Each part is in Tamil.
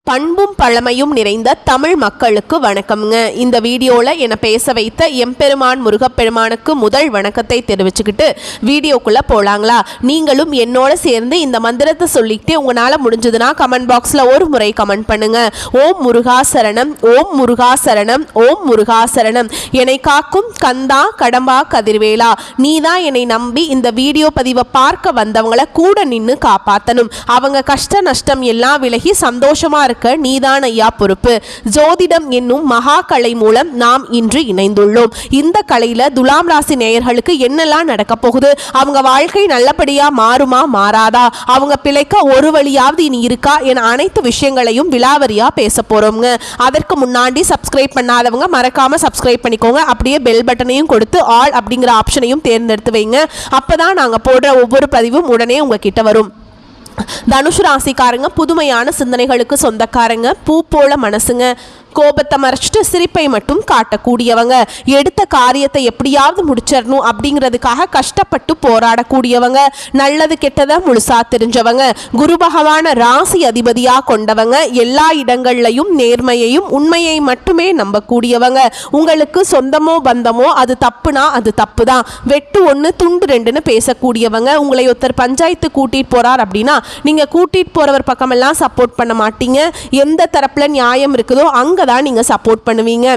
பண்பும் பழமையும் நிறைந்த தமிழ் மக்களுக்கு வணக்கம்ங்க. இந்த வீடியோவில் என்னை பேச வைத்த எம்பெருமான் முருகப்பெருமானுக்கு முதல் வணக்கத்தை தெரிவிச்சுக்கிட்டு வீடியோக்குள்ளே போகலாங்களா? நீங்களும் என்னோட சேர்ந்து இந்த மந்திரத்தை சொல்லிக்கிட்டே உங்களால் முடிஞ்சதுன்னா கமெண்ட் பாக்ஸில் ஒரு முறை கமெண்ட் பண்ணுங்க. ஓம் முருகா சரணம், ஓம் முருகா சரணம், ஓம் முருகா சரணம். என்னை காக்கும் கந்தா கடம்பா கதிர்வேலா, நீதான் என்னை நம்பி இந்த வீடியோ பதிவை பார்க்க வந்தவங்களை கூட நின்று காப்பாற்றணும். அவங்க கஷ்ட நஷ்டம் எல்லாம் விலகி சந்தோஷமா இருக்க நீதான் ஐயா பொறுப்பு. ஜோதிடம் என்னும் மகா கலை மூலம் நாம் இன்று இணைந்துள்ளோம். இந்த கலையில துலாம் ராசி நேயர்களுக்கு என்னெல்லாம் நடக்க போகுது, அவங்க வாழ்க்கை நல்லபடியா மாறுமா மாறாதா, அவங்க பிழைக்க ஒரு வழியாவது இனி இருக்கா என அனைத்து விஷயங்களையும் விலாவரியா பேச போறோம்ங்க. அதற்கு முன்னாடி சப்ஸ்கிரைப் பண்ணாதவங்க மறக்காம சப்ஸ்கிரைப் பண்ணிக்கோங்க. அப்படியே பெல் பட்டனையும் கொடுத்து ஆல் அப்படிங்கிற ஆப்ஷனையும் தேர்ந்தெடுத்து வைங்க. அப்பதான் நாங்க போடுற ஒவ்வொரு பதிவும் உடனே உங்ககிட்ட வரும். தனுஷ் ராசிக்காரங்க புதுமையான சிந்தனைகளுக்கு சொந்தக்காரங்க, பூ போல மனசுங்க. கோபத்தை மறைச்சிட்டு சிரிப்பை மட்டும் காட்டக்கூடியவங்க. எடுத்த காரியத்தை எப்படியாவது முடிச்சிடணும் அப்படிங்கிறதுக்காக கஷ்டப்பட்டு போராடக்கூடியவங்க. நல்லது கெட்டதை முழுசா தெரிஞ்சவங்க. குரு பகவான ராசி அதிபதியா கொண்டவங்க. எல்லா இடங்கள்லையும் நேர்மையையும் உண்மையை மட்டுமே நம்பக்கூடியவங்க. உங்களுக்கு சொந்தமோ பந்தமோ அது தப்புனா அது தப்பு தான், வெட்டு ஒன்று துண்டு ரெண்டுன்னு பேசக்கூடியவங்க. உங்களை ஒருத்தர் பஞ்சாயத்து கூட்டிட்டு போறார் அப்படின்னா நீங்க கூட்டிட்டு போறவர் பக்கமெல்லாம் சப்போர்ட் பண்ண மாட்டீங்க. எந்த தரப்புல நியாயம் இருக்குதோ அங்க தான் நீங்க சப்போர்ட் பண்ணுவீங்க.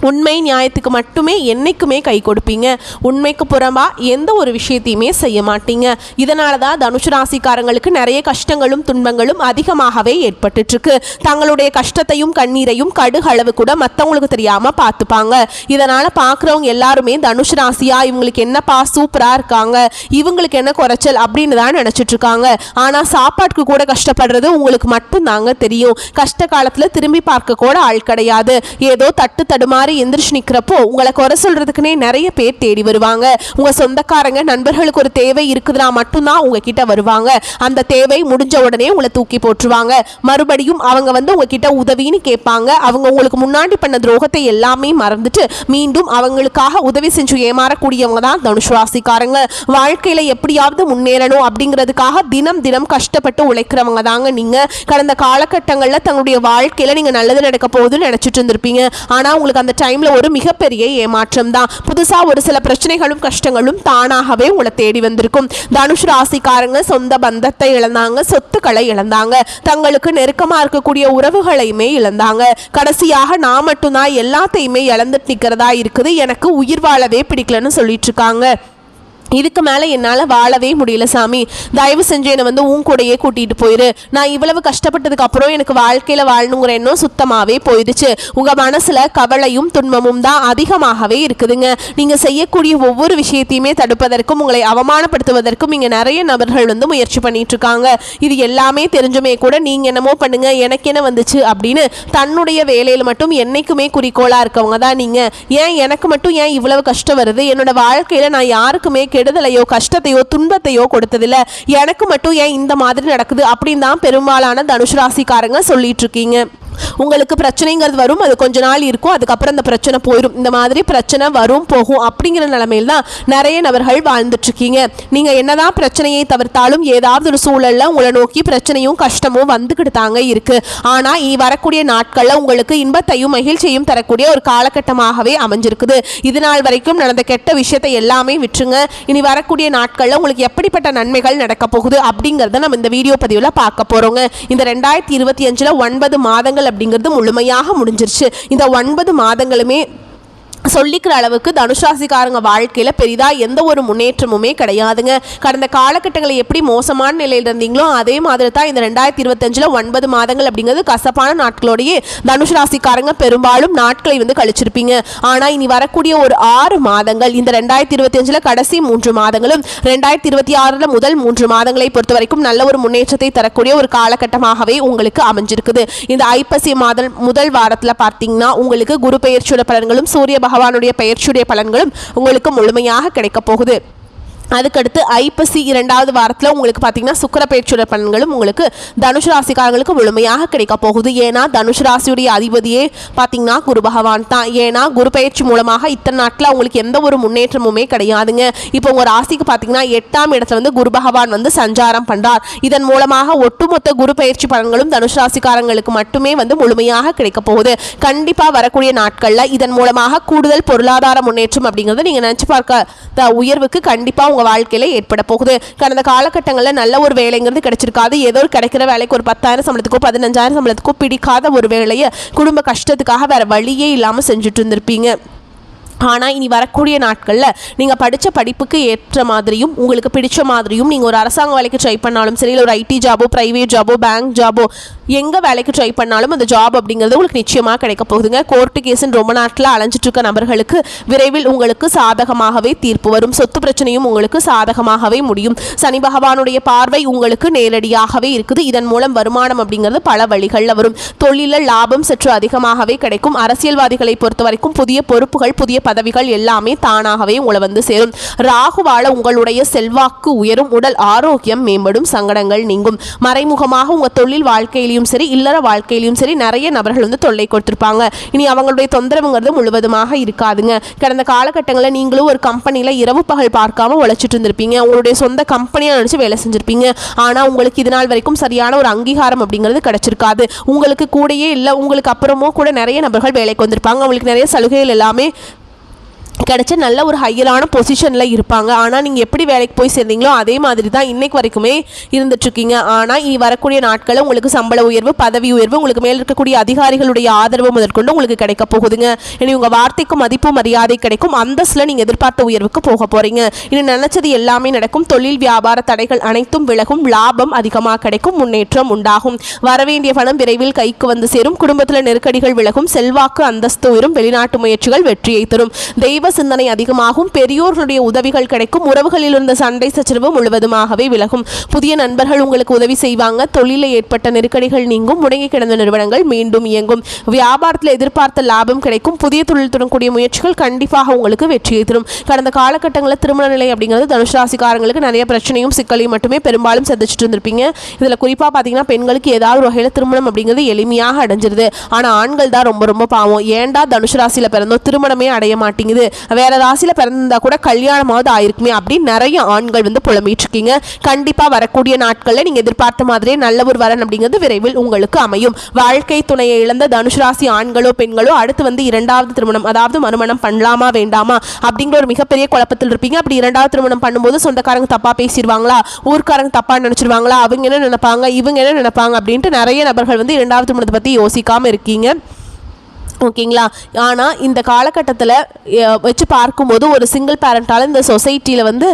உண்மை நியாயத்துக்கு மட்டுமே என்னைக்குமே கை கொடுப்பீங்க. உண்மைக்கு புறம்பா எந்த ஒரு விஷயத்தையுமே செய்ய மாட்டீங்க. இதனால தான் தனுஷ் ராசிக்காரங்களுக்கு நிறைய கஷ்டங்களும் துன்பங்களும் அதிகமாகவே ஏற்பட்டுருக்கு. தங்களுடைய கஷ்டத்தையும் கண்ணீரையும் கடுகளவு கூட மற்றவங்களுக்கு தெரியாம பார்த்துப்பாங்க. இதனால பார்க்குறவங்க எல்லாருமே தனுஷ் ராசியா இவங்களுக்கு என்னப்பா சூப்பரா இருக்காங்க, இவங்களுக்கு என்ன குறைச்சல் அப்படின்னு தான் நினைச்சிட்டு இருக்காங்க. ஆனா சாப்பாட்டுக்கு கூட கஷ்டப்படுறது உங்களுக்கு மட்டும் தாங்க தெரியும். கஷ்ட காலத்துல திரும்பி பார்க்க கூட ஆள் கிடையாது. ஏதோ தட்டு தடுமாறி எந்திரிச்சு நிக்கிறப்போ உங்களை குறை சொல்றதுக்குனே நிறைய பேர் தேடி வருவாங்க. உங்க சொந்தக்காரங்க நண்பர்களுக்கு ஒரு தேவை இருக்குதுன்னா மட்டும்தான் உங்ககிட்ட வருவாங்க. அந்த தேவை முடிஞ்ச உடனே உங்களை தூக்கி போட்டுருவாங்க. மறுபடியும் அவங்க வந்து உங்ககிட்ட உதவின்னு கேட்பாங்க. அவங்க உங்களுக்கு முன்னாடி பண்ண துரோகத்தை எல்லாமே மறந்துட்டு மீண்டும் அவங்களுக்காக உதவி செஞ்சு ஏமாறக்கூடியவங்க தான் தனுஷ் ராசிக்காரங்க. வாழ்க்கையில எப்படியாவது முன்னேறணும் அப்படிங்கிறதுக்காக தினம் தினம் கஷ்டப்பட்டு உழைக்கிறவங்க தாங்க நீங்க. கடந்த காலகட்டங்களில் தங்களுடைய வாழ்க்கையில நீங்க நல்லது நடக்க போகுதுன்னு நினைச்சிட்டு இருந்திருப்பீங்க. ஆனா உங்களுக்கு அந்த டைம்ல ஒரு மிகப்பெரிய ஏமாற்றம் தான். புதுசா ஒரு சில பிரச்சனைகளும் கஷ்டங்களும் தானாகவே உங்களை தேடி வந்திருக்கும். தனுஷ் ராசிக்காரங்க சொந்த பந்தத்தை இழந்தாங்க, சொத்துக்களை இழந்தாங்க, தங்களுக்கு நெருக்கமா இருக்கக்கூடிய உறவுகளையுமே இழந்தாங்க. கடைசியாக நான் மட்டும்தான் எல்லாத்தையுமே இழந்துட்டு நிக்கிறதா இருக்குது, எனக்கு உயிர் வாழவே பிடிக்கலன்னு சொல்லிட்டு இருக்காங்க. இதுக்கு மேலே என்னால் வாழவே முடியல சாமி, தயவு செஞ்சு என்னை வந்து உன் கூடையே கூட்டிகிட்டு போயிரு. நான் இவ்வளவு கஷ்டப்பட்டதுக்கு அப்புறம் எனக்கு வாழ்க்கையில் வாழணுங்கிற எண்ணம் சுத்தமாகவே போயிடுச்சு. உங்கள் மனசில் கவலையும் துன்பமும் தான் அதிகமாகவே இருக்குதுங்க. நீங்கள் செய்யக்கூடிய ஒவ்வொரு விஷயத்தையுமே தடுப்பதற்கும் உங்களை அவமானப்படுத்துவதற்கும் இங்கே நிறைய நபர்கள் வந்து முயற்சி பண்ணிட்டு இருக்காங்க. இது எல்லாமே தெரிஞ்சுமே கூட நீங்கள் என்னமோ பண்ணுங்க எனக்கு என்ன வந்துச்சு அப்படின்னு தன்னுடைய வேலையில் மட்டும் என்னைக்குமே குறிக்கோளாக இருக்கவங்க தான் நீங்கள். ஏன் எனக்கு மட்டும் ஏன் இவ்வளவு கஷ்டம் வருது, என்னோட வாழ்க்கையில் நான் யாருக்குமே கெடுதலையோ கஷ்டத்தையோ துன்பத்தையோ கொடுத்ததில்ல, எனக்கு மட்டும் ஏன் இந்த மாதிரி நடக்குது அப்படின்னு தான் பெரும்பாலான தனுஷ் ராசிக்காரங்க சொல்லிட்டு இருக்கீங்க. உங்களுக்கு பிரச்சனைங்கிறது வரும், அது கொஞ்ச நாள் இருக்கும், அதுக்கப்புறம் அந்த பிரச்சனை போயிடும். இந்த மாதிரி பிரச்சனை வரும் போகும் அப்படிங்கிற நிலைமையில் தான் நிறைய நபர்கள் வாழ்ந்துட்டு இருக்கீங்க. நீங்க என்னதான் பிரச்சனையை தவிர்த்தாலும் ஏதாவது ஒரு சூழல்ல உங்களை நோக்கி பிரச்சனையும் கஷ்டமும் வந்துக்கிட்டு தாங்க இருக்கு. ஆனா இனி வரக்கூடிய நாட்கள்ல உங்களுக்கு இன்பத்தையும் மகிழ்ச்சியையும் தரக்கூடிய ஒரு காலகட்டமாகவே அமைஞ்சிருக்குது. இது நாள் வரைக்கும் நடந்த கெட்ட விஷயத்தை எல்லாமே விட்டுருங்க. இனி வரக்கூடிய நாட்கள்ல உங்களுக்கு எப்படிப்பட்ட நன்மைகள் நடக்க போகுது அப்படிங்கறத நம்ம இந்த வீடியோ பதிவுல பார்க்க போறோங்க. இந்த 2025 9 மாதங்கள் அப்படிங்கிறது முழுமையாக முடிஞ்சிருச்சு. இந்த 9 மாதங்களுமே சொல்லிக்கிற அளவுக்கு தனுஷ் ராசிக்காரங்க வாழ்க்கையில் பெரிதாக எந்த ஒரு முன்னேற்றமுமே கிடையாதுங்க. கடந்த காலகட்டங்களை எப்படி மோசமான நிலையில் இருந்தீங்களோ அதே மாதிரி தான் இந்த 2025 9 மாதங்கள் அப்படிங்கிறது கசப்பான நாட்களோடையே தனுஷ் ராசிக்காரங்க பெரும்பாலும் நாட்களை வந்து கழிச்சிருப்பீங்க. ஆனால் இனி வரக்கூடிய ஒரு 6 மாதங்கள், இந்த 2025 கடைசி 3 மாதங்களும் 2026 முதல் 3 மாதங்களை பொறுத்த வரைக்கும் நல்ல ஒரு முன்னேற்றத்தை தரக்கூடிய ஒரு காலகட்டமாகவே உங்களுக்கு அமைஞ்சிருக்குது. இந்த ஐப்பசி மாதம் முதல் வாரத்தில் பார்த்தீங்கன்னா உங்களுக்கு குரு பெயர்ச்சியோட பலன்களும் சூரிய பகவானுடைய பெயர்ச்சியுடைய பலன்களும் உங்களுக்கு முழுமையாக கிடைக்க போகுது. அதுக்கடுத்து ஐப்பசி 2வது வாரத்தில் உங்களுக்கு பார்த்தீங்கன்னா சுக்கிர பயிற்சியோட பலன்களும் உங்களுக்கு தனுஷ் ராசிக்காரங்களுக்கு முழுமையாக கிடைக்க போகுது. ஏன்னா தனுஷ் ராசியுடைய அதிபதியே பார்த்தீங்கன்னா குரு பகவான் தான். ஏன்னா குரு பயிற்சி மூலமாக இத்தனை நாட்டில் உங்களுக்கு எந்த ஒரு முன்னேற்றமுமே கிடையாதுங்க. இப்போ உங்கள் ராசிக்கு பார்த்தீங்கன்னா 8ஆம் இடத்துல வந்து குரு பகவான் வந்து சஞ்சாரம் பண்ணுறார். இதன் மூலமாக ஒட்டுமொத்த குரு பயிற்சி பலன்களும் தனுஷ் ராசிக்காரங்களுக்கு மட்டுமே வந்து முழுமையாக கிடைக்க போகுது. கண்டிப்பாக வரக்கூடிய நாட்களில் இதன் மூலமாக கூடுதல் பொருளாதார முன்னேற்றம் அப்படிங்கிறது நீங்கள் நினச்சி பார்க்க உயர்வுக்கு கண்டிப்பாக உங்கள் வாழ்க்கையில ஏற்பட போகுது. கடந்த காலகட்டங்களில் நல்ல ஒரு வேலைங்கிறது கிடைச்சிருக்காது. ஏதோ கிடைக்கிற வேலைக்கு ஒரு 10,000 சம்பளத்துக்கோ 15,000 சம்பளத்துக்கோ பிடிக்காத ஒரு வேலையை குடும்ப கஷ்டத்துக்காக வேற வழியே இல்லாமல் செஞ்சுட்டு இருந்திருப்பீங்க. ஆனால் இனி வரக்கூடிய நாட்களில் நீங்கள் படித்த படிப்புக்கு ஏற்ற மாதிரியும் உங்களுக்கு பிடிச்ச மாதிரியும் நீங்கள் ஒரு அரசாங்க வேலைக்கு ட்ரை பண்ணாலும் சரி, இல்லை ஒரு ஐடி ஜாபோ ப்ரைவேட் ஜாபோ பேங்க் ஜாபோ எங்கே வேலைக்கு ட்ரை பண்ணாலும் அந்த ஜாப் அப்படிங்கிறது உங்களுக்கு நிச்சயமாக கிடைக்க போகுதுங்க. கோர்ட்டு கேஸுன்னு ரொம்ப நாட்டில் அலைஞ்சிட்டு இருக்க நபர்களுக்கு விரைவில் உங்களுக்கு சாதகமாகவே தீர்ப்பு வரும். சொத்து பிரச்சனையும் உங்களுக்கு சாதகமாகவே முடியும். சனி பகவானுடைய பார்வை உங்களுக்கு நேரடியாகவே இருக்குது. இதன் மூலம் வருமானம் அப்படிங்கிறது பல வழிகளில் வரும். தொழிலில் லாபம் சற்று அதிகமாகவே கிடைக்கும். அரசியல்வாதிகளை பொறுத்த வரைக்கும் புதிய பொறுப்புகள் புதிய பதவிகள் எல்லாமே தானாகவே உங்களை வந்து சேரும். ராகுவால உங்களுடைய செல்வாக்கு உயரும். உடல் ஆரோக்கியம் மேம்படும். சங்கடங்கள் நீங்கும். மறைமுகமாக உங்கள் தொழில் வாழ்க்கையிலையும் சரி இல்லற வாழ்க்கையிலையும் சரி நிறைய நபர்கள் வந்து தொல்லை கொடுத்துருப்பாங்க. இனி அவங்களுடைய தொந்தரவுங்கிறது முழுவதுமாக இருக்காதுங்க. கடந்த காலகட்டங்களில் நீங்களும் ஒரு கம்பெனியில் இரவு பகல் பார்க்காம உழைச்சிட்டு இருந்திருப்பீங்க. உங்களுடைய சொந்த கம்பெனியாக நினச்சி வேலை செஞ்சுருப்பீங்க. ஆனால் உங்களுக்கு இது நாள் வரைக்கும் சரியான ஒரு அங்கீகாரம் அப்படிங்கிறது கிடைச்சிருக்காது. உங்களுக்கு கூடயே இல்லை, உங்களுக்கு அப்புறமோ கூட நிறைய நபர்கள் வேலைக்கு வந்திருப்பாங்க. அவங்களுக்கு நிறைய சலுகைகள் எல்லாமே கிடைச்ச நல்ல ஒரு ஹையரான பொசிஷனில் இருப்பாங்க. ஆனால் நீங்கள் எப்படி வேலைக்கு போய் சேர்ந்தீங்களோ அதே மாதிரி தான் இன்றைக்கு வரைக்குமே இருந்துட்டுருக்கீங்க. ஆனால் இனி வரக்கூடிய நாட்களில் உங்களுக்கு சம்பள உயர்வு பதவி உயர்வு உங்களுக்கு மேல் இருக்கக்கூடிய அதிகாரிகளுடைய ஆதரவு முதற்கொண்டு உங்களுக்கு கிடைக்க போகுதுங்க. இனி உங்கள் வார்த்தைக்கு மதிப்பு மரியாதை கிடைக்கும். அந்தஸ்தில் நீங்கள் எதிர்பார்த்த உயர்வுக்கு போக போகிறீங்க. இனி நினச்சது எல்லாமே நடக்கும். தொழில் வியாபார தடைகள் அனைத்தும் விலகும். லாபம் அதிகமாக கிடைக்கும். முன்னேற்றம் உண்டாகும். வரவேண்டிய பணம் விரைவில் கைக்கு வந்து சேரும். குடும்பத்தில் நெருக்கடிகள் விலகும். செல்வாக்கு அந்தஸ்து உயரும். வெளிநாட்டு முயற்சிகள் வெற்றியை தரும். தெய்வ சிந்தனை அதிகமாகும். பெரியோர்களுடைய உதவிகள் கிடைக்கும். உறவுகளில் இருந்த சண்டை சச்சரவு முழுவதுமாகவே விலகும். புதிய நண்பர்கள் உங்களுக்கு உதவி செய்வாங்க. தொழிலில் ஏற்பட்ட நெருக்கடிகள் நீங்கும். முடங்கி கிடந்த நிறுவனங்கள் மீண்டும் இயங்கும். வியாபாரத்தில் எதிர்பார்த்த லாபம் கிடைக்கும். புதிய தொழில் தொடங்கக்கூடிய முயற்சிகள் கண்டிப்பாக உங்களுக்கு வெற்றியை தரும். கடந்த காலகட்டங்களில் திருமண நிலை அப்படிங்கிறது தனுஷ் ராசிக்காரங்களுக்கு நிறைய பிரச்சனையும் சிக்கலையும் மட்டுமே பெரும்பாலும் சந்திச்சுட்டு இருந்திருப்பீங்க. இதில் குறிப்பாக பார்த்தீங்கன்னா பெண்களுக்கு ஏதாவது ஒரு வகையில் திருமணம் அப்படிங்கிறது எளிமையாக அடைஞ்சிருது. ஆனால் ஆண்கள் தான் ரொம்ப ரொம்ப பாவம். ஏண்டா தனுஷ் ராசியில் பிறந்தோம் திருமணமே அடைய மாட்டேங்குது, வேற ராசியில் பிறந்தா கூட கல்யாணமாவது ஆயிருக்குமே அப்படின்னு நிறைய ஆண்கள் வந்து புலம்பிட்டு இருக்கீங்க. கண்டிப்பாக வரக்கூடிய நாட்களில் நீங்கள் எதிர்பார்த்த மாதிரியே நல்ல ஒரு வரன் அப்படிங்கிறது விரைவில் உங்களுக்கு அமையும். வாழ்க்கை துணையை இழந்த தனுஷ் ராசி ஆண்களோ பெண்களோ அடுத்து வந்து 2வது திருமணம் அதாவது மறுமணம் பண்ணலாமா வேண்டாமா அப்படிங்கிற ஒரு மிகப்பெரிய குழப்பத்தில் இருப்பீங்க. அப்படி 2வது திருமணம் பண்ணும்போது சொந்தக்காரங்க தப்பா பேசிடுவாங்களா, ஊர்க்காரங்க தப்பா நினைச்சிருவாங்களா, அவங்க என்ன நினைப்பாங்க இவங்க என்ன நினைப்பாங்க அப்படின்ட்டு நிறைய நபர்கள் வந்து 2வது திருமணத்தை பற்றி யோசிக்காம இருக்கீங்க. ஓகேங்களா? ஆனால் இந்த காலகட்டத்தில் வச்சு பார்க்கும்போது ஒரு சிங்கிள் பேரண்டால் இந்த சொசைட்டியில் வந்து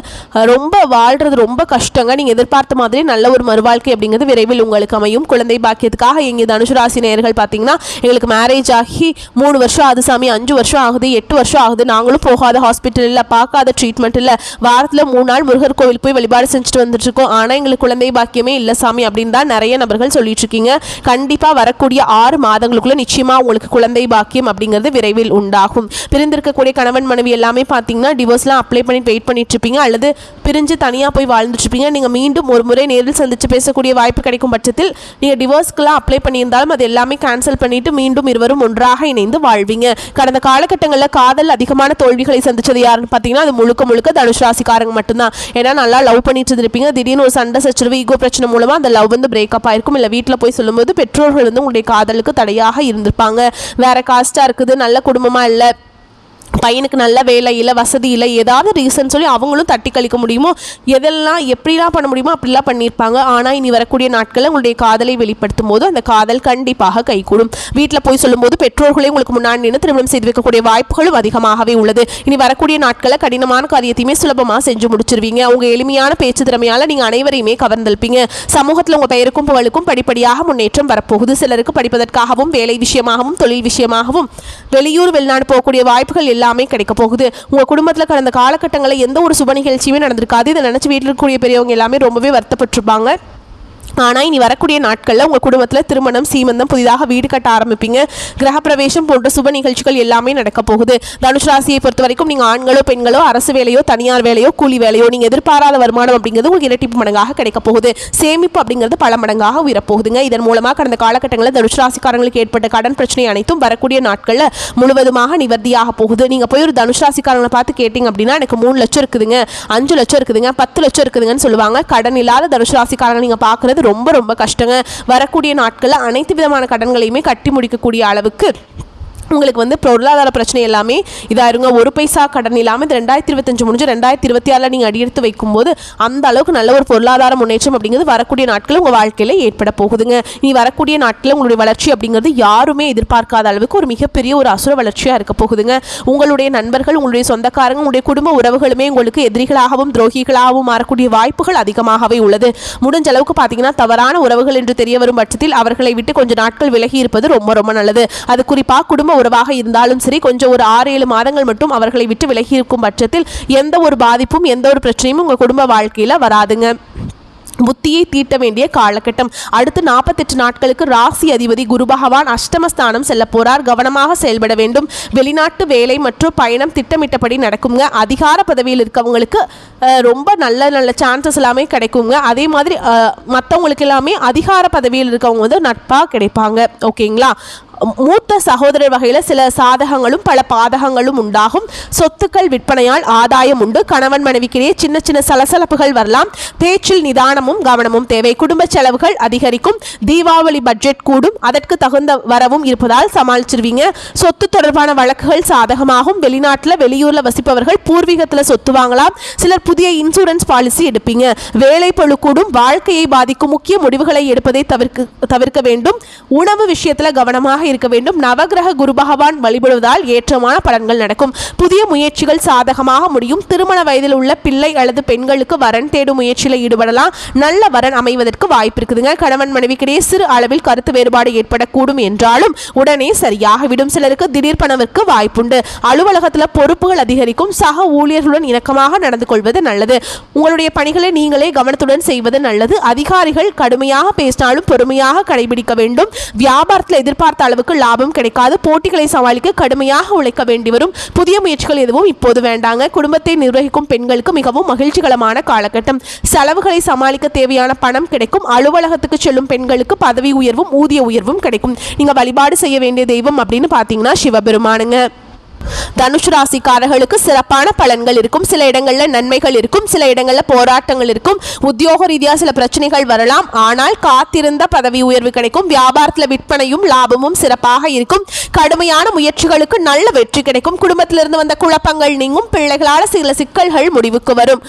ரொம்ப வாழ்கிறது ரொம்ப கஷ்டங்க. நீங்கள் எதிர்பார்த்த மாதிரி நல்ல ஒரு மறுவாழ்க்கை அப்படிங்கிறது விரைவில் உங்களுக்கு அமையும். குழந்தை பாக்கியத்துக்காக எங்கள் தனுசு ராசி நேயர்கள் பார்த்தீங்கன்னா எங்களுக்கு மேரேஜ் ஆகி 3 வருஷம் ஆகுது சாமி, 5 வருஷம் ஆகுது, 8 வருஷம் ஆகுது, நாங்களும் போகாத ஹாஸ்பிட்டல் இல்லை, பார்க்காத ட்ரீட்மெண்ட் இல்லை, வாரத்தில் 3 நாள் முருகர் கோவில் போய் வழிபாடு செஞ்சுட்டு வந்துட்டுருக்கோம், ஆனால் எங்களுக்கு குழந்தை பாக்கியமே இல்லை சாமி அப்படின்னு தான் நிறைய நபர்கள் சொல்லிட்டு இருக்கீங்க. கண்டிப்பாக வரக்கூடிய 6 மாதங்களுக்குள்ள நிச்சயமாக உங்களுக்கு குழந்தை பாக்கியம் அப்படிங்கிறது விரைவில் உண்டாகும். பிரிந்திருக்கக்கூடிய கணவன் மனைவி எல்லாமே பார்த்தீங்கன்னா டிவோர்ஸ்லாம் அப்ளை பண்ணிட்டு வெயிட் பண்ணிட்டு இருப்பீங்க, அல்லது பிரிஞ்சு தனியாக போய் வாழ்ந்துட்டு இருப்பீங்க. நீங்கள் மீண்டும் ஒரு முறை நேரில் சந்தித்து பேசக்கூடிய வாய்ப்பு கிடைக்கும் பட்சத்தில் நீங்கள் டிவோர்ஸ்க்குலாம் அப்ளை பண்ணியிருந்தாலும் அது எல்லாமே கேன்சல் பண்ணிட்டு மீண்டும் இருவரும் ஒன்றாக இணைந்து வாழ்வீங்க. கடந்த காலகட்டங்களில் காதல் அதிகமான தோல்விகளை சந்திச்சது யாருன்னு பார்த்தீங்கன்னா அது முழுக்க முழுக்க தனுஷ் ராசிக்காரங்க மட்டும்தான். ஏன்னா நல்லா லவ் பண்ணிட்டு இருப்பீங்க, திடீர்னு ஒரு சண்டை சச்சரவு ஈகோ பிரச்சனை மூலமாக அந்த லவ் வந்து பிரேக்கப் ஆயிருக்கும். இல்லை வீட்டில் போய் சொல்லும்போது பெற்றோர்கள் வந்து உங்களுடைய காதலுக்கு தடையாக இருந்திருப்பாங்க. வேற காஸ்டா இருக்குது, நல்ல குடும்பமா இல்லை, பையனுக்கு நல்ல வேலை இல்லை, வசதி இல்லை, ஏதாவது ரீசன் சொல்லி அவங்களும் தட்டி கழிக்க முடியுமோ எதெல்லாம் எப்படிலாம் பண்ண முடியுமோ அப்படிலாம் பண்ணியிருப்பாங்க. ஆனால் இனி வரக்கூடிய நாட்களில் உங்களுடைய காதலை வெளிப்படுத்தும் போது அந்த காதல் கண்டிப்பாக கைகூடும். வீட்டில் போய் சொல்லும்போது பெற்றோர்களே உங்களுக்கு முன்னாடி நின்று திருமணம் செய்து வைக்கக்கூடிய வாய்ப்புகளும் அதிகமாகவே உள்ளது. இனி வரக்கூடிய நாட்களில் கடினமான காரியத்தையுமே சுலபமாக செஞ்சு முடிச்சிருவீங்க. உங்கள் எளிமையான பேச்சு திறமையால் நீங்கள் அனைவரையுமே கவர்ந்தெழுப்பீங்க. சமூகத்தில் உங்கள் பெயருக்கும் புகழுக்கும் படிப்படியாக முன்னேற்றம் வரப்போகுது. சிலருக்கு படிப்பதற்காகவும் வேலை விஷயமாகவும் தொழில் விஷயமாகவும் வெளியூர் வெளிநாடு போகக்கூடிய வாய்ப்புகள் எல்லாமே கிடைக்க போகுது. உங்க குடும்பத்தில் கடந்த காலகட்டங்களில் எந்த ஒரு சுப நிகழ்ச்சியுமே நடந்திருக்காது. இதை நினைச்சு வீட்டில் இருக்கக்கூடிய பெரியவங்க எல்லாமே ரொம்பவே வருத்தப்பட்டிருப்பாங்க. ஆனால் இனி வரக்கூடிய நாட்களில் உங்கள் குடும்பத்தில் திருமணம், சீமந்தம், புதிதாக வீடு கட்ட ஆரம்பிப்பீங்க. கிரகப்பிரவேசம் போன்ற சுப நிகழ்ச்சிகள் எல்லாமே நடக்க போகுது. தனுசு ராசியை பொறுத்த வரைக்கும் நீங்கள் ஆண்களோ பெண்களோ அரசு வேலையோ தனியார் வேலையோ கூலி வேலையோ நீங்கள் எதிர்பாராத வருமானம் அப்படிங்கிறது உங்களுக்கு இரட்டிப்பு மடங்காக கிடைக்க போகுது. சேமிப்பு அப்படிங்கிறது பல மடங்காக உயரப்போகுதுங்க. இதன் மூலமாக கடந்த காலகட்டங்களில் தனுசு ராசிக்காரங்களுக்கு ஏற்பட்ட கடன் பிரச்சனை அனைத்தும் வரக்கூடிய நாட்களில் முழுவதுமாக நிவர்த்தியாக போகுது. நீங்கள் போய் ஒரு தனுசு ராசிக்காரங்களை பார்த்து கேட்டிங்க அப்படின்னா எனக்கு 3 லட்சம் இருக்குதுங்க, 5 லட்சம் இருக்குதுங்க, 10 லட்சம் இருக்குதுங்கன்னு சொல்லுவாங்க. கடன் இல்லாத தனுசு ராசிக்காரங்க நீங்கள் பார்க்குறது ரொம்ப ரொம்ப கஷ்டங்க. வரக்கூடிய நாட்களில் அனைத்து விதமான கடன்களையுமே கட்டி முடிக்கக்கூடிய அளவுக்கு உங்களுக்கு வந்து பொருளாதார பிரச்சனை எல்லாமே இதாயிருங்க. ஒரு பைசா கடன் இல்லாமல் 2025 முடிஞ்சு 2026 நீங்கள் அடியெடுத்து வைக்கும்போது அந்த அளவுக்கு நல்ல ஒரு பொருளாதார முன்னேற்றம் அப்படிங்கிறது வரக்கூடிய நாட்களில் உங்கள் வாழ்க்கையில் ஏற்பட போகுதுங்க. நீ வரக்கூடிய நாட்களில் உங்களுடைய வளர்ச்சி அப்படிங்கிறது யாருமே எதிர்பார்க்காத அளவுக்கு ஒரு மிகப்பெரிய ஒரு அசுர வளர்ச்சியாக இருக்க போகுதுங்க. உங்களுடைய நண்பர்கள், உங்களுடைய சொந்தக்காரங்க, உங்களுடைய குடும்ப உறவுகளுமே உங்களுக்கு எதிரிகளாகவும் துரோகிகளாகவும் மாறக்கூடிய வாய்ப்புகள் அதிகமாகவே உள்ளது. முடிஞ்ச அளவுக்கு பார்த்தீங்கன்னா தவறான உறவுகள் என்று தெரிய வரும் பட்சத்தில் அவர்களை விட்டு கொஞ்சம் நாட்கள் விலகி இருப்பது ரொம்ப ரொம்ப நல்லது. அது குறிப்பாக குடும்ப உறவாக இருந்தாலும் சரி, கொஞ்சம் ஒரு 6-7 மாதங்கள் மட்டும் அவர்களை விட்டு விலகி இருக்கும் பட்சத்தில் எந்த ஒரு பாதிப்பும் எந்த ஒரு பிரச்சனையும் உங்கள் குடும்ப வாழ்க்கையில் வராதுங்க. புத்தியை தீட்ட வேண்டிய காலகட்டம். அடுத்து 48 நாட்களுக்கு ராசி அதிபதி குரு பகவான் அஷ்டமஸ்தானம் செல்ல போறார். கவனமாக செயல்பட வேண்டும். வெளிநாட்டு வேலை மற்றும் பயணம் திட்டமிட்டபடி நடக்குங்க. அதிகார பதவியில் இருக்கவங்களுக்கு ரொம்ப நல்ல நல்ல சான்சஸ் எல்லாமே கிடைக்குங்க. அதே மாதிரி மற்றவங்களுக்கு எல்லாமே அதிகார பதவியில் இருக்கவங்க வந்து நட்பாக கிடைப்பாங்க. ஓகேங்களா? மூத்த சகோதரர் வகையில் சில சாதகங்களும் பல பாதகங்களும் உண்டாகும். சொத்துக்கள் விற்பனையால் ஆதாயம் உண்டு. கணவன் மனைவிக்கிடையே சின்ன சின்ன சலசலப்புகள் வரலாம். பேச்சில் நிதானமும் கவனமும் தேவை. குடும்ப செலவுகள் அதிகரிக்கும். தீபாவளி பட்ஜெட் கூடும். அதற்கு தகுந்த வரவும் இருப்பதால் சமாளிச்சிருவீங்க. சொத்து தொடர்பான வழக்குகள் சாதகமாகும். வெளிநாட்டில் வெளியூரில் வசிப்பவர்கள் பூர்வீகத்தில் சொத்து வாங்கலாம். சிலர் புதிய இன்சூரன்ஸ் பாலிசி எடுப்பீங்க. வேலை பளு கூடும். வாழ்க்கையை பாதிக்கும் முக்கிய முடிவுகளை எடுப்பதை தவிர்க்க வேண்டும். உணவு விஷயத்தில் கவனமாக இருக்க வேண்டும். நவகிரக குரு பகவான் வழிபடுவதால் ஏற்றமான பலன்கள் நடக்கும். புதிய முயற்சிகள் சாதகமாக முடியும். திருமண வயதில் உள்ள பிள்ளை அல்லது பெண்களுக்கு வரன் தேடும் முயற்சியில் ஈடுபடலாம். நல்ல வரன் அமைவதற்கு வாய்ப்பு இருக்குதுங்க. கணவன் மனைவிக்கிடையே சிறு அளவில் கருத்து வேறுபாடு ஏற்படக்கூடும் என்றாலும் உடனே சரியாகிவிடும். சிலருக்கு திடீர் பணவிற்கு வாய்ப்புண்டு. அலுவலகத்தில் பொறுப்புகள் அதிகரிக்கும். சக ஊழியர்களுடன் இணக்கமாக நடந்து கொள்வது நல்லது. உங்களுடைய பணிகளை நீங்களே கவனத்துடன் செய்வது நல்லது. அதிகாரிகள் கடுமையாக பேசினாலும் பொறுமையாக கடைபிடிக்க வேண்டும். வியாபாரத்தில் எதிர்பார்த்த அளவுக்கு லாபம் கிடைக்காது. போட்டிகளை சமாளிக்க கடுமையாக உழைக்க வேண்டி வரும். புதிய முயற்சிகள் எதுவும் இப்போது வேண்டாங்க. குடும்பத்தை நிர்வகிக்கும் பெண்களுக்கு மிகவும் மகிழ்ச்சிகரமான காலகட்டம். செலவுகளை சமாளிக்க தேவையான பணம் கிடைக்கும். அலுவலகத்துக்கு செல்லும் பெண்களுக்கு பதவி உயர்வும் ஊதிய உயர்வும் கிடைக்கும். நீங்க வழிபாடு செய்ய வேண்டிய தெய்வம் அப்படின்னு பார்த்தீங்கன்னா சிவபெருமானுங்க. தனுஷ் ராசிக்காரர்களுக்கு சிறப்பான பலன்கள் இருக்கும். சில இடங்களில் நன்மைகள் இருக்கும். சில இடங்களில் போராட்டங்கள் இருக்கும். உத்தியோக ரீதியாக சில பிரச்சனைகள் வரலாம். ஆனால் காத்திருந்த பதவி உயர்வு கிடைக்கும். வியாபாரத்தில் விற்பனையும் லாபமும் சிறப்பாக இருக்கும். கடுமையான முயற்சிகளுக்கு நல்ல வெற்றி கிடைக்கும். குடும்பத்திலிருந்து வந்த குழப்பங்கள் நீங்கும். பிள்ளைகளால் சில சிக்கல்கள் முடிவுக்கு வரும்.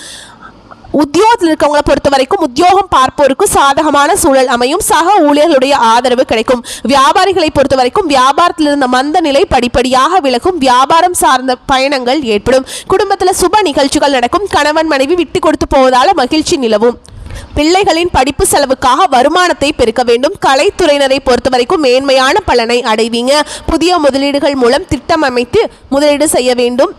உத்தியோகத்தில் இருக்கவங்களை பொறுத்த வரைக்கும் உத்தியோகம் பார்ப்போருக்கு சாதகமான சூழல் அமையும். சக ஊழியர்களுடைய ஆதரவு கிடைக்கும். வியாபாரிகளை பொறுத்த வரைக்கும் வியாபாரத்தில் இருந்த மந்த நிலை படிப்படியாக விலகும். வியாபாரம் சார்ந்த பயணங்கள் ஏற்படும். குடும்பத்தில் சுப நிகழ்ச்சிகள் நடக்கும். கணவன் மனைவி விட்டு கொடுத்து போவதால மகிழ்ச்சி நிலவும். பிள்ளைகளின் படிப்பு செலவுக்காக வருமானத்தை பெருக்க வேண்டும். கலைத்துறையினரை பொறுத்த வரைக்கும் மேன்மையான பலனை அடைவீங்க. புதிய முதலீடுகள் மூலம் திட்டம் அமைத்து முதலீடு செய்ய வேண்டும்.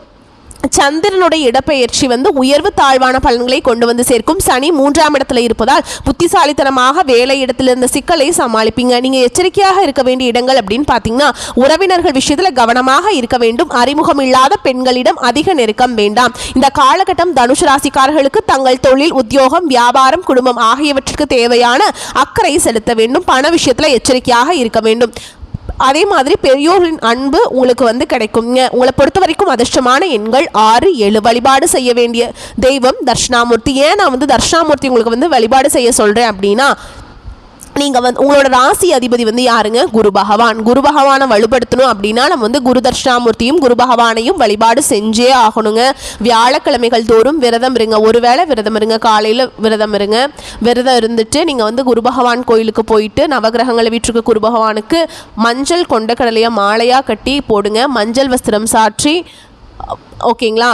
சந்திரனுடைய இடப்பெயர்ச்சி உயர்வு தாழ்வான பலன்களை கொண்டு வந்து சேர்க்கும். சனி 3ஆம் இடத்துல இருப்பதால் புத்திசாலித்தனமாக வேலை இடத்துல இருந்த சிக்கலை சமாளிப்பீங்க. நீங்க எச்சரிக்கையாக இருக்க வேண்டிய இடங்கள் அப்படின்னு பார்த்தீங்கன்னா உறவினர்கள் விஷயத்துல கவனமாக இருக்க வேண்டும். அறிமுகம் இல்லாத பெண்களிடம் அதிக நெருக்கம் வேண்டாம். இந்த காலகட்டம் தனுஷ் ராசிக்காரர்களுக்கு தங்கள் தொழில், உத்தியோகம், வியாபாரம், குடும்பம் ஆகியவற்றுக்கு தேவையான அக்கறை செலுத்த வேண்டும். பண விஷயத்துல எச்சரிக்கையாக இருக்க வேண்டும். அதே மாதிரி பெரியோரின் அன்பு உங்களுக்கு கிடைக்குங்க. உங்களை பொறுத்த வரைக்கும் அதிர்ஷ்டமான எண்கள் 6, 7. வழிபாடு செய்ய வேண்டிய தெய்வம் தர்ஷனாமூர்த்தி. ஏன் நான் தர்ஷனாமூர்த்தி உங்களுக்கு வழிபாடு செய்ய சொல்கிறேன் அப்படின்னா, நீங்கள் உங்களோட ராசி அதிபதி யாருங்க? குரு பகவான். குரு பகவானை வலுப்படுத்தணும் அப்படின்னா நம்ம குரு தர்ஷனாமூர்த்தியும் குரு பகவானையும் வழிபாடு செஞ்சே ஆகணுங்க. வியாழக்கிழமைகள் தோறும் விரதம் இருங்க. ஒருவேளை விரதம் இருங்க. காலையில் விரதம் இருங்க. விரதம் இருந்துட்டு நீங்கள் குரு பகவான் கோயிலுக்கு போயிட்டு நவகிரகங்களை வீட்டுக்கு குரு பகவானுக்கு மஞ்சள் கொண்ட கடலையை மாலையாக கட்டி போடுங்க. மஞ்சள் வஸ்திரம் சாற்றி ஓகேங்களா,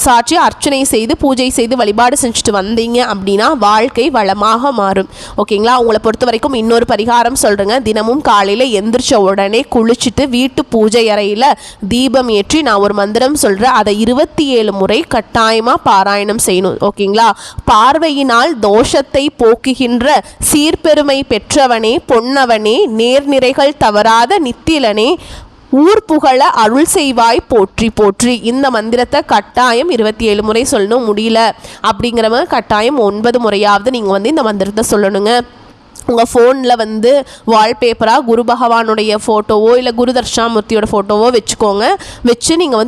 சாட்சி அர்ச்சனை செய்து பூஜை செய்து வழிபாடு செஞ்சுட்டு வந்தீங்க அப்படின்னா வாழ்க்கை வளமாக மாறும். ஓகேங்களா, உங்களை பொறுத்த வரைக்கும் இன்னொரு பரிகாரம் சொல்கிறேங்க. தினமும் காலையில் எந்திரிச்ச உடனே குளிச்சுட்டு வீட்டு பூஜை அறையில் தீபம் ஏற்றி நான் ஒரு மந்திரம் சொல்கிறேன், அதை 27 முறை கட்டாயமாக பாராயணம் செய்யணும். ஓகேங்களா, பார்வையினால் தோஷத்தை போக்குகின்ற சீர்பெருமை பெற்றவனே, பொன்னவனே, நேர்நிறைகள் தவறாத நித்திலனே, ஊர் புகழ அருள் செய்வாய் போற்றி போற்றி. இந்த மந்திரத்தை கட்டாயம் 27 முறை சொல்லணும். முடியல அப்படிங்கிறவங்க கட்டாயம் 9 முறையாவது நீங்கள் இந்த மந்திரத்தை சொல்லணுங்க. உங்கள் ஃபோனில் வால்பேப்பராக குரு பகவானுடைய ஃபோட்டோவோ இல்லை குரு தட்சிணாமூர்த்தியோட ஃபோட்டோவோ வச்சுக்கோங்க. வச்சு நீங்கள்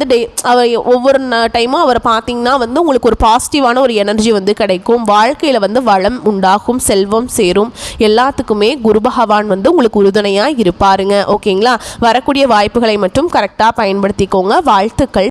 அவர் ஒவ்வொரு டைமும் அவரை பார்த்தீங்கன்னா உங்களுக்கு ஒரு பாசிட்டிவான ஒரு எனர்ஜி கிடைக்கும். வாழ்க்கையில் வளம் உண்டாகும், செல்வம் சேரும். எல்லாத்துக்குமே குரு பகவான் உங்களுக்கு உறுதுணையாக இருப்பாருங்க. ஓகேங்களா, வரக்கூடிய வாய்ப்புகளை மட்டும் கரெக்டாக பயன்படுத்திக்கோங்க. வாழ்த்துக்கள்.